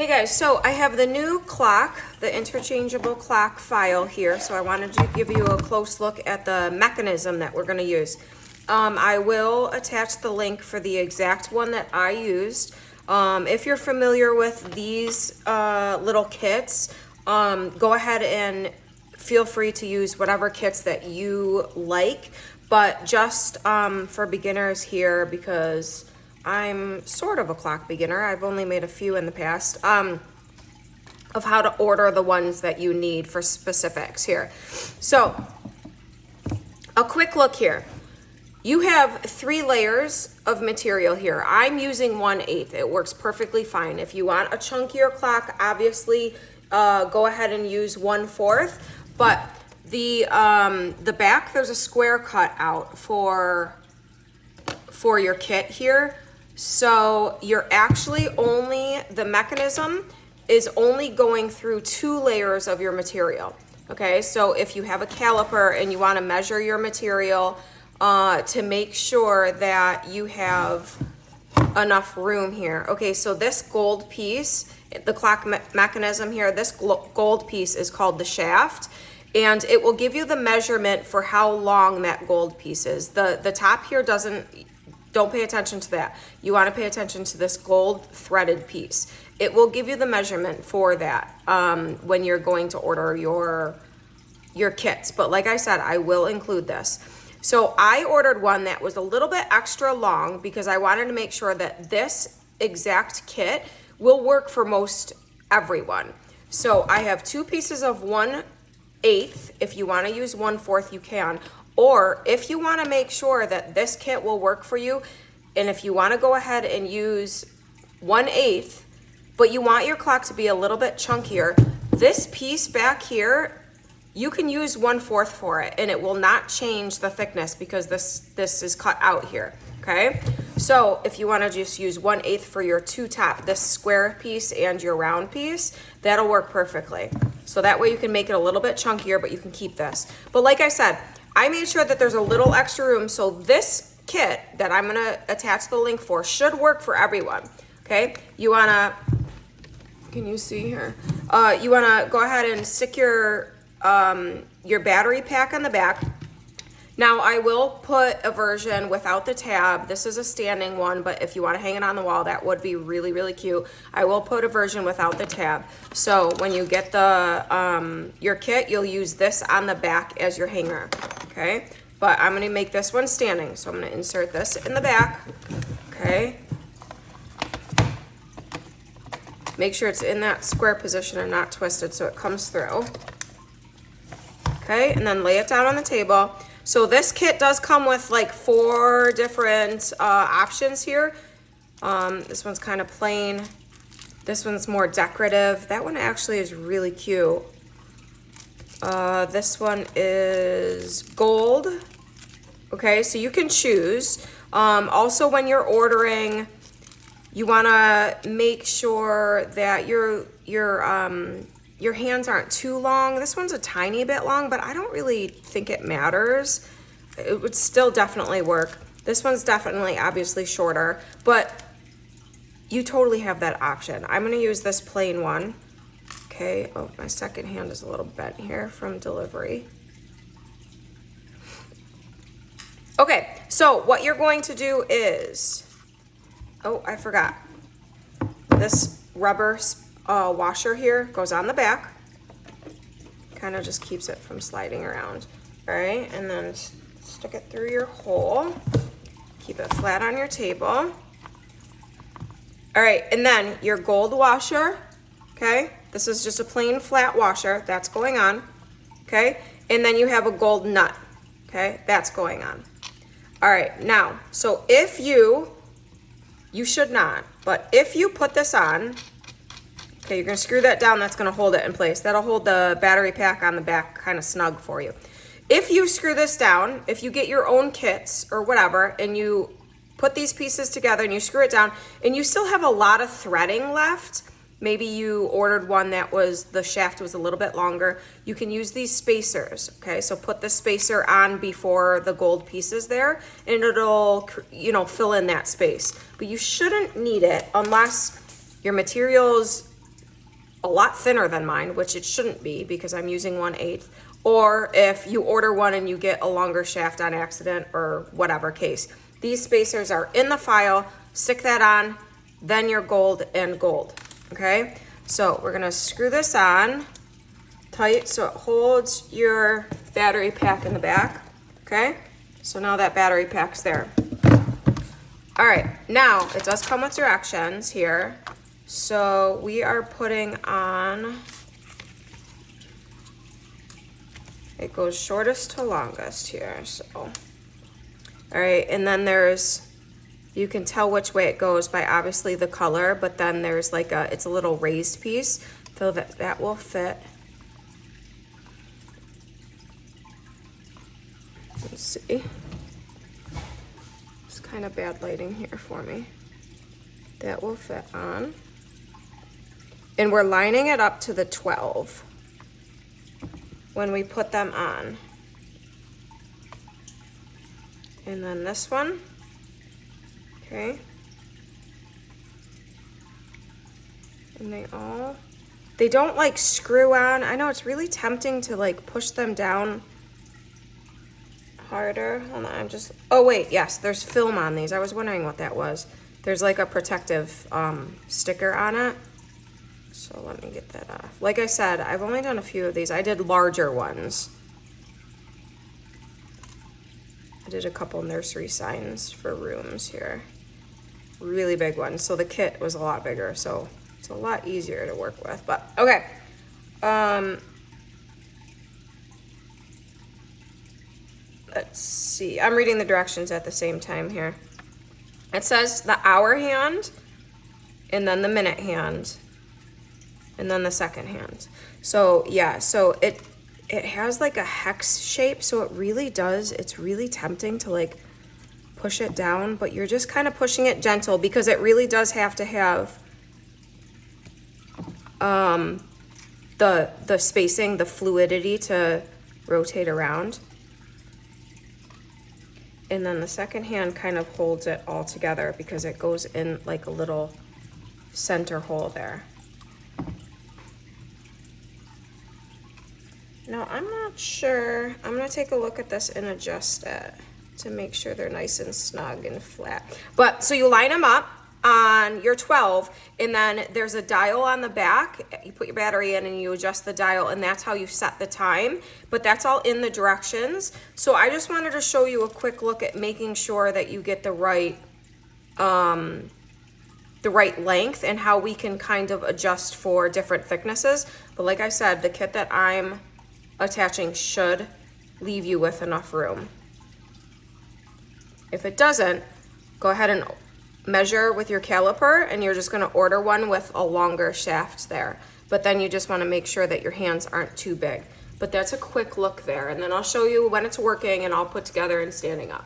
Hey guys, so I have the new clock, the interchangeable clock file here. So I wanted to give you a close look at the mechanism that we're going to use. I will attach the link for the exact one that I used. If you're familiar with these little kits, go ahead and feel free to use whatever kits that you like. But just for beginners here, because I'm sort of a clock beginner, I've only made a few in the past, of how to order the ones that you need for specifics here. So a quick look here. You have 3 layers of material here. I'm using 1/8. It works perfectly fine. If you want a chunkier clock, obviously go ahead and use 1/4. But the back, there's a square cut out for your kit here. So you're actually the mechanism is only going through 2 layers of your material. Okay, so if you have a caliper and you want to measure your material to make sure that you have enough room here. Okay, so this gold piece, the clock mechanism here, this gold piece is called the shaft. And it will give you the measurement for how long that gold piece is. The top here don't pay attention to that. You want to pay attention to this gold threaded piece. It will give you the measurement for that when you're going to order your kits. But like I said, I will include this. So I ordered one that was a little bit extra long because I wanted to make sure that this exact kit will work for most everyone. So I have 2 pieces of 1/8. If you want to use 1/4, you can. Or if you want to make sure that this kit will work for you, and if you want to go ahead and use 1/8, but you want your clock to be a little bit chunkier, this piece back here, you can use 1/4 for it, and it will not change the thickness because this is cut out here, okay? So if you want to just use 1/8 for your 2 top, this square piece and your round piece, that'll work perfectly. So that way you can make it a little bit chunkier, but you can keep this. But like I said, I made sure that there's a little extra room, so this kit that I'm gonna attach the link for should work for everyone, okay? Can you see here? You wanna go ahead and stick your battery pack on the back. Now I will put a version without the tab. This is a standing one, but if you want to hang it on the wall, that would be really, really cute. I will put a version without the tab. So when you get your kit, you'll use this on the back as your hanger, okay? But I'm going to make this one standing. So I'm going to insert this in the back, okay? Make sure it's in that square position and not twisted so it comes through. Okay, and then lay it down on the table. So this kit does come with like 4 different options here. This one's kind of plain. This one's more decorative. That one actually is really cute. This one is gold. Okay, so you can choose. Also, when you're ordering, you want to make sure that your hands aren't too long. This one's a tiny bit long, but I don't really think it matters. It would still definitely work. This one's definitely obviously shorter, but you totally have that option. I'm gonna use this plain one. Okay, oh, my second hand is a little bent here from delivery. Okay, so what you're going to do is, oh, I forgot. This rubber washer here goes on the back, kind of just keeps it from sliding around. All right, and then stick it through your hole, keep it flat on your table. All right, and then your gold washer, okay, this is just a plain flat washer that's going on, okay, and then you have a gold nut, okay, that's going on. All right, now, so if you should not, but if you put this on, okay, you're gonna screw that down, that's gonna hold it in place. That'll hold the battery pack on the back kind of snug for you. If you screw this down, if you get your own kits or whatever, and you put these pieces together and you screw it down, and you still have a lot of threading left, maybe you ordered one that the shaft was a little bit longer, you can use these spacers, okay? So put the spacer on before the gold piece is there, and it'll, fill in that space. But you shouldn't need it unless your materials a lot thinner than mine, which it shouldn't be because I'm using 1/8, or if you order one and you get a longer shaft on accident or whatever case. These spacers are in the file, stick that on, then you're gold and gold, okay? So we're gonna screw this on tight so it holds your battery pack in the back, okay? So now that battery pack's there. All right, now it does come with directions here. So we are putting on, it goes shortest to longest here, so. All right, and then there's, you can tell which way it goes by obviously the color, but then there's like it's a little raised piece, so that will fit. Let's see. It's kind of bad lighting here for me. That will fit on. And we're lining it up to the 12 when we put them on. And then this one, okay. And they don't like screw on. I know it's really tempting to like push them down harder. Hold on, oh wait, yes, there's film on these. I was wondering what that was. There's like a protective sticker on it. So let me get that off. Like I said, I've only done a few of these. I did larger ones. I did a couple nursery signs for rooms here. Really big ones. So the kit was a lot bigger, so it's a lot easier to work with. But okay. Let's see. I'm reading the directions at the same time here. It says the hour hand, and then the minute hand, and then the second hand. So yeah, so it has like a hex shape, so it really does, it's really tempting to like push it down, but you're just kind of pushing it gentle because it really does have to have the spacing, the fluidity to rotate around. And then the second hand kind of holds it all together because it goes in like a little center hole there. Now, I'm not sure. I'm gonna take a look at this and adjust it to make sure they're nice and snug and flat. But, so you line them up on your 12, and then there's a dial on the back. You put your battery in and you adjust the dial, and that's how you set the time. But that's all in the directions. So I just wanted to show you a quick look at making sure that you get the right length and how we can kind of adjust for different thicknesses. But like I said, the kit that I'm attaching should leave you with enough room. If it doesn't, go ahead and measure with your caliper, and you're just going to order one with a longer shaft there. But then you just want to make sure that your hands aren't too big. But that's a quick look there, and then I'll show you when it's working and I'll put together and standing up.